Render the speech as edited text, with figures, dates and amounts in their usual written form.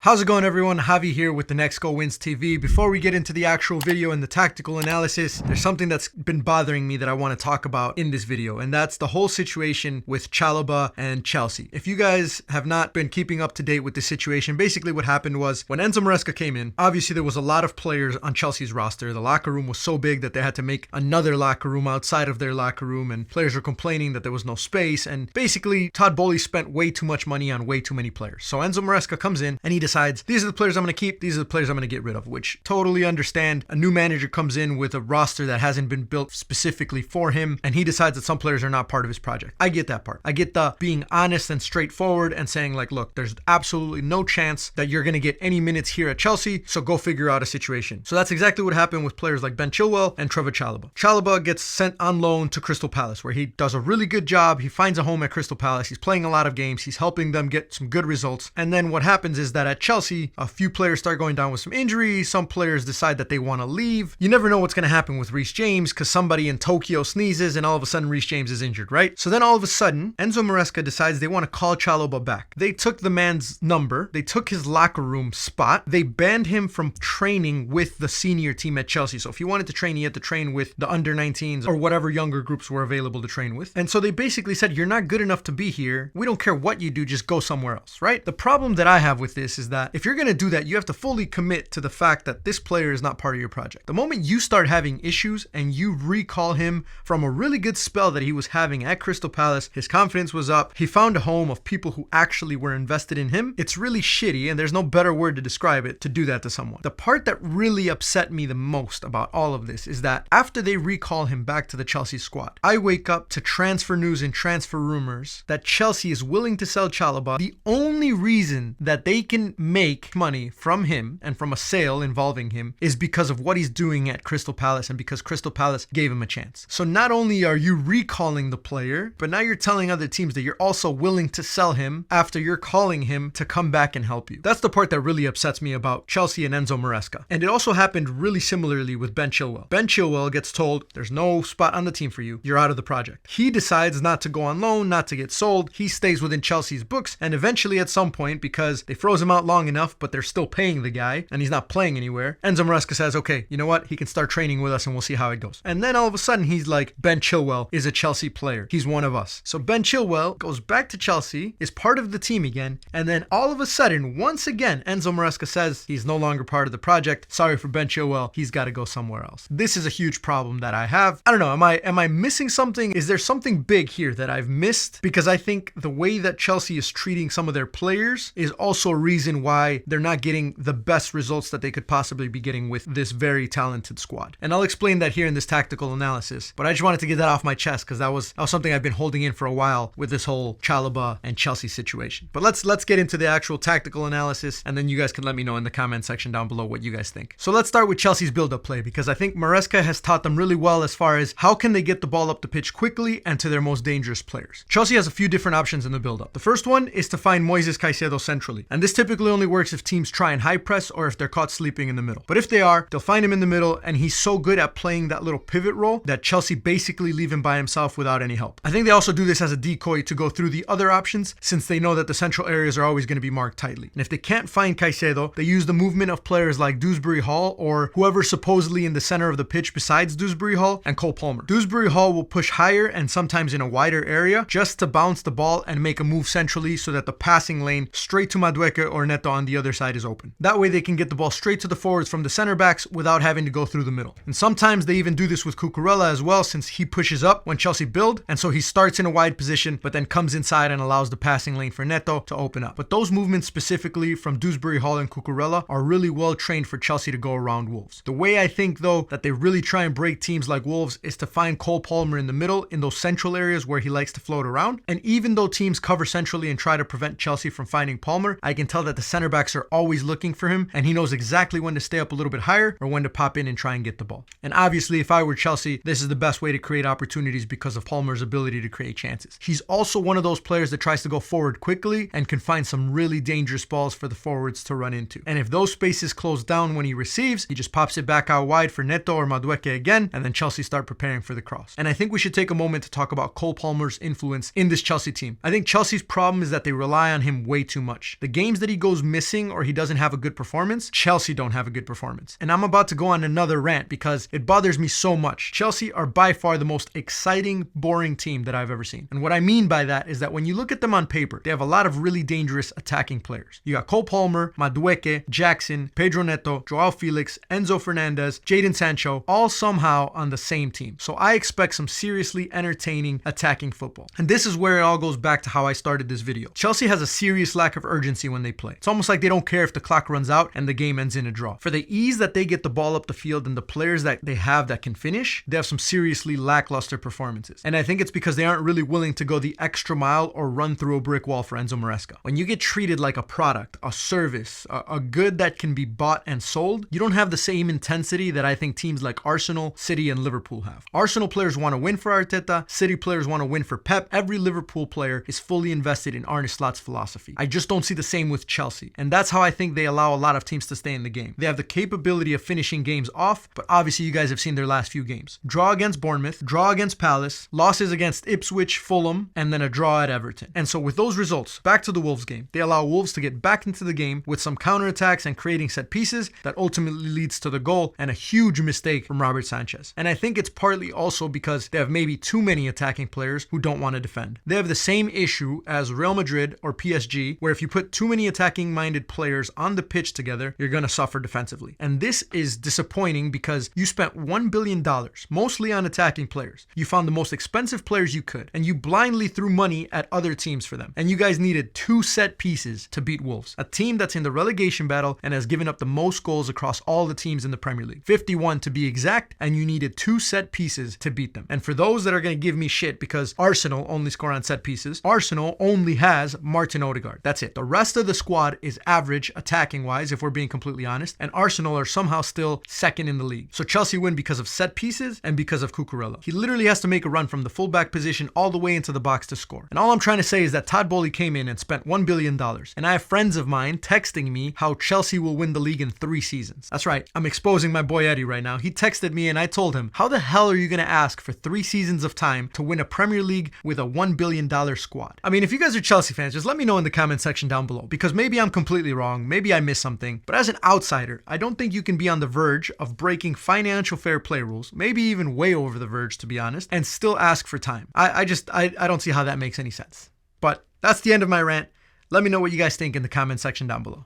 How's it going, everyone? Javi here with the Next Goal Wins TV. Before we get into the actual video and the tactical analysis, there's something that's been bothering me that I want to talk about in this video, and that's the whole situation with Chalobah and Chelsea. If you guys have not been keeping up to date with the situation, basically what happened was when Enzo Maresca came in, obviously there was a lot of players on Chelsea's roster. The locker room was so big that they had to make another locker room outside of their locker room, and players were complaining that there was no space, and basically Todd Boehly spent way too much money on way too many players. So Enzo Maresca comes in and he decides, these are the players I'm going to keep, these are the players I'm going to get rid of, which totally understand. A new manager comes in with a roster that hasn't been built specifically for him, and he decides that some players are not part of his project. I get that part. I get the being honest and straightforward and saying like, look, there's absolutely no chance that you're going to get any minutes here at Chelsea, so go figure out a situation. So that's exactly what happened with players like Ben Chilwell and Trevor Chalobah. Chalobah gets sent on loan to Crystal Palace, where he does a really good job. He finds a home at Crystal Palace. He's playing a lot of games. He's helping them get some good results. And then what happens is that at Chelsea, a few players start going down with some injuries. Some players decide that they want to leave. You never know what's going to happen with Reece James because somebody in Tokyo sneezes and all of a sudden Reece James is injured, right? So then all of a sudden, Enzo Maresca decides they want to call Chalobah back. They took the man's number. They took his locker room spot. They banned him from training with the senior team at Chelsea. So if he wanted to train, he had to train with the under-19s or whatever younger groups were available to train with. And so they basically said, you're not good enough to be here. We don't care what you do. Just go somewhere else, right? The problem that I have with this is that if you're going to do that, you have to fully commit to the fact that this player is not part of your project. The moment you start having issues and you recall him from a really good spell that he was having at Crystal Palace, his confidence was up, he found a home of people who actually were invested in him, it's really shitty, and there's no better word to describe it, to do that to someone. The part that really upset me the most about all of this is that after they recall him back to the Chelsea squad, I wake up to transfer news and transfer rumors that Chelsea is willing to sell Chalobah. The only reason that they can make money from him and from a sale involving him is because of what he's doing at Crystal Palace and because Crystal Palace gave him a chance. So not only are you recalling the player, but now you're telling other teams that you're also willing to sell him after you're calling him to come back and help you. That's the part that really upsets me about Chelsea and Enzo Maresca. And it also happened really similarly with Ben Chilwell. Ben Chilwell gets told, there's no spot on the team for you. You're out of the project. He decides not to go on loan, not to get sold. He stays within Chelsea's books, and eventually at some point, because they froze him out long enough, but they're still paying the guy, and he's not playing anywhere, Enzo Maresca says, okay, you know what? He can start training with us and we'll see how it goes. And then all of a sudden, he's like, Ben Chilwell is a Chelsea player. He's one of us. So Ben Chilwell goes back to Chelsea, is part of the team again, and then all of a sudden, once again, Enzo Maresca says he's no longer part of the project. Sorry for Ben Chilwell. He's got to go somewhere else. This is a huge problem that I have. I don't know. Am I missing something? Is there something big here that I've missed? Because I think the way that Chelsea is treating some of their players is also a reason why they're not getting the best results that they could possibly be getting with this very talented squad. And I'll explain that here in this tactical analysis, but I just wanted to get that off my chest because that was something I've been holding in for a while with this whole Chalobah and Chelsea situation. But let's get into the actual tactical analysis, and then you guys can let me know in the comment section down below what you guys think. So let's start with Chelsea's build-up play, because I think Maresca has taught them really well as far as how can they get the ball up the pitch quickly and to their most dangerous players. Chelsea has a few different options in the build-up. The first one is to find Moises Caicedo centrally, and this typically only works if teams try and high press or if they're caught sleeping in the middle. But if they are, they'll find him in the middle, and he's so good at playing that little pivot role that Chelsea basically leave him by himself without any help. I think they also do this as a decoy to go through the other options, since they know that the central areas are always going to be marked tightly. And if they can't find Caicedo, they use the movement of players like Dewsbury Hall or whoever's supposedly in the center of the pitch besides Dewsbury Hall and Cole Palmer. Dewsbury Hall will push higher and sometimes in a wider area just to bounce the ball and make a move centrally so that the passing lane straight to Madueke or Neto on the other side is open. That way they can get the ball straight to the forwards from the center backs without having to go through the middle. And sometimes they even do this with Cucurella as well, since he pushes up when Chelsea build, and so he starts in a wide position but then comes inside and allows the passing lane for Neto to open up. But those movements specifically from Dewsbury Hall and Cucurella are really well trained for Chelsea to go around Wolves. The way I think though that they really try and break teams like Wolves is to find Cole Palmer in the middle in those central areas where he likes to float around. And even though teams cover centrally and try to prevent Chelsea from finding Palmer, I can tell that the center backs are always looking for him, and he knows exactly when to stay up a little bit higher or when to pop in and try and get the ball. And obviously, if I were Chelsea, this is the best way to create opportunities because of Palmer's ability to create chances. He's also one of those players that tries to go forward quickly and can find some really dangerous balls for the forwards to run into. And if those spaces close down when he receives, he just pops it back out wide for Neto or Madueke again, and then Chelsea start preparing for the cross. And I think we should take a moment to talk about Cole Palmer's influence in this Chelsea team. I think Chelsea's problem is that they rely on him way too much. The games that he goes goes missing or he doesn't have a good performance, Chelsea don't have a good performance. And I'm about to go on another rant because it bothers me so much. Chelsea are by far the most exciting, boring team that I've ever seen. And what I mean by that is that when you look at them on paper, they have a lot of really dangerous attacking players. You got Cole Palmer, Madueke, Jackson, Pedro Neto, Joao Felix, Enzo Fernandez, Jadon Sancho, all somehow on the same team. So I expect some seriously entertaining attacking football. And this is where it all goes back to how I started this video. Chelsea has a serious lack of urgency when they play. It's almost like they don't care if the clock runs out and the game ends in a draw. For the ease that they get the ball up the field and the players that they have that can finish, they have some seriously lackluster performances. And I think it's because they aren't really willing to go the extra mile or run through a brick wall for Enzo Maresca. When you get treated like a product, a service, a good that can be bought and sold, you don't have the same intensity that I think teams like Arsenal, City, and Liverpool have. Arsenal players want to win for Arteta, City players want to win for Pep. Every Liverpool player is fully invested in Arne Slot's philosophy. I just don't see the same with Chelsea. And that's how I think they allow a lot of teams to stay in the game. They have the capability of finishing games off, but obviously you guys have seen their last few games. Draw against Bournemouth, draw against Palace, losses against Ipswich, Fulham, and then a draw at Everton. And so with those results, back to the Wolves game, they allow Wolves to get back into the game with some counterattacks and creating set pieces that ultimately leads to the goal and a huge mistake from Robert Sanchez. And I think it's partly also because they have maybe too many attacking players who don't want to defend. They have the same issue as Real Madrid or PSG, where if you put too many attacking-minded players on the pitch together, you're going to suffer defensively. And this is disappointing because you spent $1 billion, mostly on attacking players. You found the most expensive players you could, and you blindly threw money at other teams for them. And you guys needed 2 set pieces to beat Wolves, a team that's in the relegation battle and has given up the most goals across all the teams in the Premier League. 51 to be exact, and you needed 2 set pieces to beat them. And for those that are going to give me shit because Arsenal only score on set pieces, Arsenal only has Martin Odegaard. That's it. The rest of the squad is average attacking-wise, if we're being completely honest, and Arsenal are somehow still second in the league. So Chelsea win because of set pieces and because of Cucurella. He literally has to make a run from the fullback position all the way into the box to score. And all I'm trying to say is that Todd Boehly came in and spent $1 billion. And I have friends of mine texting me how Chelsea will win the league in 3 seasons. That's right. I'm exposing my boy Eddie right now. He texted me and I told him, how the hell are you going to ask for 3 seasons of time to win a Premier League with a $1 billion squad? I mean, if you guys are Chelsea fans, just let me know in the comment section down below, because maybe I'm completely wrong. Maybe I missed something. But as an outsider, I don't think you can be on the verge of breaking financial fair play rules, maybe even way over the verge, to be honest, and still ask for time. I don't see how that makes any sense. But that's the end of my rant. Let me know what you guys think in the comment section down below.